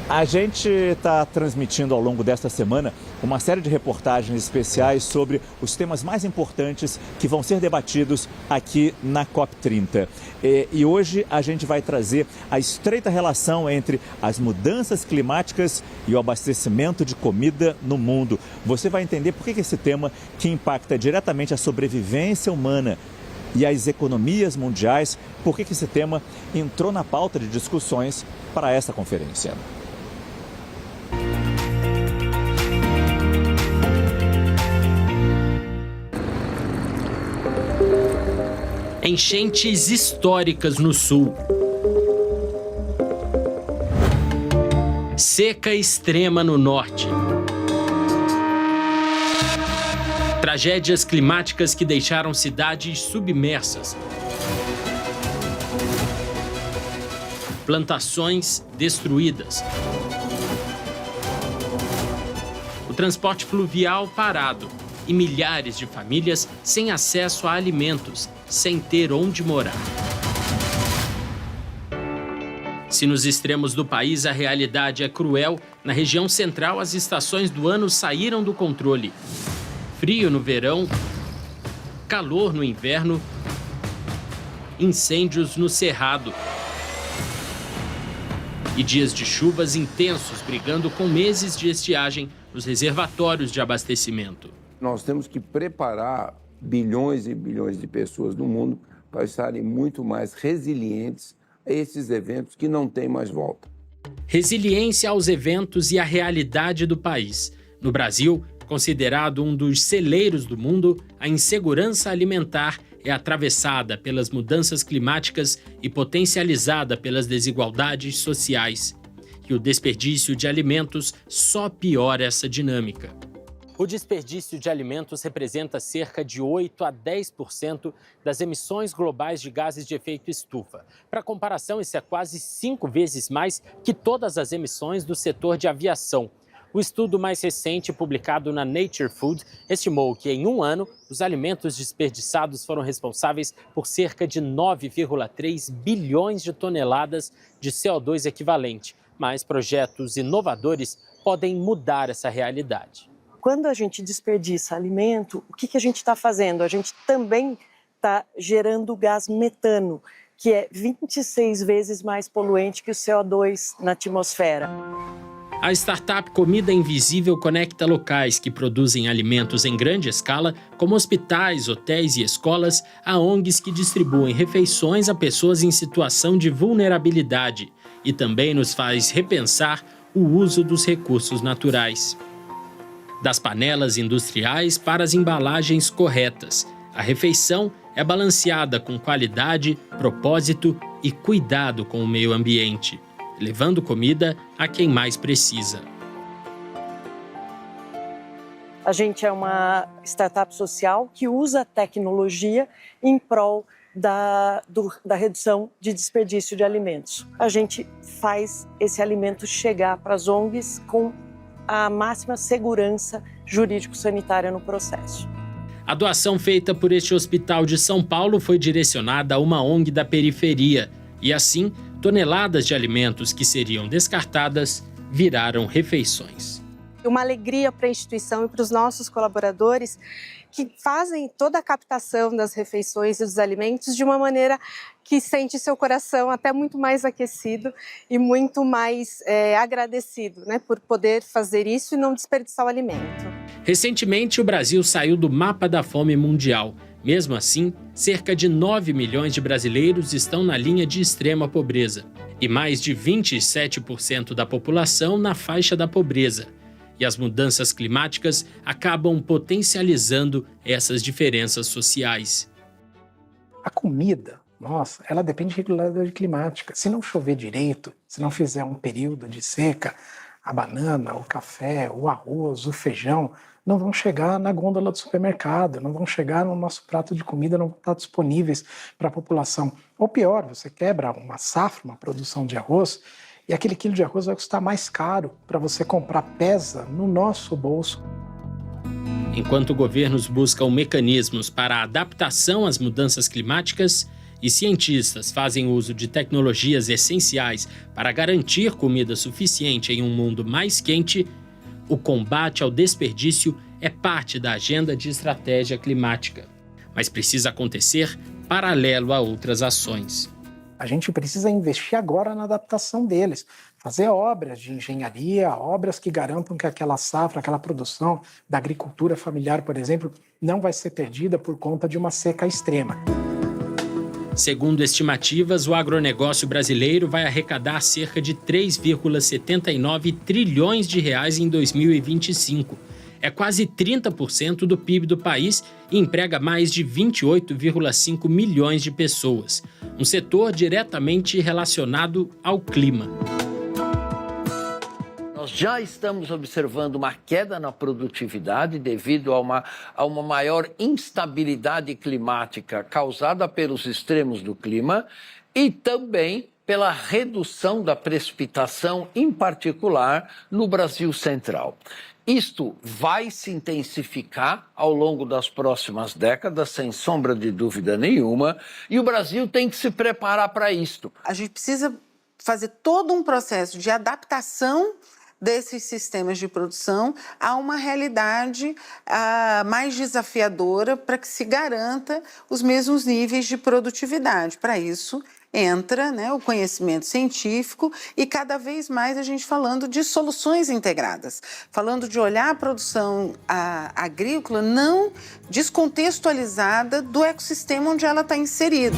A gente está transmitindo ao longo desta semana uma série de reportagens especiais sobre os temas mais importantes que vão ser debatidos aqui na COP30. E hoje a gente vai trazer a estreita relação entre as mudanças climáticas e o abastecimento de comida no mundo. Você vai entender por que esse tema, que impacta diretamente a sobrevivência humana e as economias mundiais, por que esse tema entrou na pauta de discussões para essa conferência. Enchentes históricas no sul. Seca extrema no norte. Tragédias climáticas que deixaram cidades submersas. Plantações destruídas. O transporte fluvial parado e milhares de famílias sem acesso a alimentos, sem ter onde morar. Se nos extremos do país a realidade é cruel, na região central as estações do ano saíram do controle. Frio no verão, calor no inverno, incêndios no cerrado. E dias de chuvas intensos brigando com meses de estiagem nos reservatórios de abastecimento. Nós temos que preparar bilhões e bilhões de pessoas no mundo para estarem muito mais resilientes a esses eventos que não têm mais volta. Resiliência aos eventos e à realidade do país. No Brasil, considerado um dos celeiros do mundo, a insegurança alimentar é atravessada pelas mudanças climáticas e potencializada pelas desigualdades sociais. E o desperdício de alimentos só piora essa dinâmica. O desperdício de alimentos representa cerca de 8 a 10% das emissões globais de gases de efeito estufa. Para comparação, isso é quase 5 vezes mais que todas as emissões do setor de aviação. O estudo mais recente, publicado na Nature Food, estimou que em um ano, os alimentos desperdiçados foram responsáveis por cerca de 9,3 bilhões de toneladas de CO2 equivalente. Mas projetos inovadores podem mudar essa realidade. Quando a gente desperdiça alimento, o que a gente está fazendo? A gente também está gerando gás metano, que é 26 vezes mais poluente que o CO2 na atmosfera. A startup Comida Invisível conecta locais que produzem alimentos em grande escala, como hospitais, hotéis e escolas, a ONGs que distribuem refeições a pessoas em situação de vulnerabilidade e também nos faz repensar o uso dos recursos naturais. Das panelas industriais para as embalagens corretas, a refeição é balanceada com qualidade, propósito e cuidado com o meio ambiente, levando comida a quem mais precisa. A gente é uma startup social que usa a tecnologia em prol da redução de desperdício de alimentos. A gente faz esse alimento chegar para as ONGs com a máxima segurança jurídico-sanitária no processo. A doação feita por este hospital de São Paulo foi direcionada a uma ONG da periferia e, assim, toneladas de alimentos que seriam descartadas viraram refeições. Uma alegria para a instituição e para os nossos colaboradores que fazem toda a captação das refeições e dos alimentos de uma maneira que sente seu coração até muito mais aquecido e muito mais agradecido, né, por poder fazer isso e não desperdiçar o alimento. Recentemente, o Brasil saiu do mapa da fome mundial. Mesmo assim, cerca de 9 milhões de brasileiros estão na linha de extrema pobreza e mais de 27% da população na faixa da pobreza. E as mudanças climáticas acabam potencializando essas diferenças sociais. A comida, nossa, ela depende de regularidade climática. Se não chover direito, se não fizer um período de seca, a banana, o café, o arroz, o feijão não vão chegar na gôndola do supermercado, não vão chegar no nosso prato de comida, não vão estar disponíveis para a população. Ou pior, você quebra uma safra, uma produção de arroz, e aquele quilo de arroz vai custar mais caro para você comprar, pesa no nosso bolso. Enquanto governos buscam mecanismos para a adaptação às mudanças climáticas, e cientistas fazem uso de tecnologias essenciais para garantir comida suficiente em um mundo mais quente, o combate ao desperdício é parte da agenda de estratégia climática. Mas precisa acontecer paralelo a outras ações. A gente precisa investir agora na adaptação deles, fazer obras de engenharia, obras que garantam que aquela safra, aquela produção da agricultura familiar, por exemplo, não vai ser perdida por conta de uma seca extrema. Segundo estimativas, o agronegócio brasileiro vai arrecadar cerca de 3,79 trilhões de reais em 2025. É quase 30% do PIB do país e emprega mais de 28,5 milhões de pessoas. Um setor diretamente relacionado ao clima. Nós já estamos observando uma queda na produtividade devido a uma maior instabilidade climática causada pelos extremos do clima e também pela redução da precipitação, em particular no Brasil Central. Isto vai se intensificar ao longo das próximas décadas, sem sombra de dúvida nenhuma, e o Brasil tem que se preparar para isto. A gente precisa fazer todo um processo de adaptação desses sistemas de produção a uma realidade mais desafiadora para que se garanta os mesmos níveis de produtividade. Para isso, entra, o conhecimento científico e cada vez mais a gente falando de soluções integradas, falando de olhar a produção agrícola não descontextualizada do ecossistema onde ela está inserida.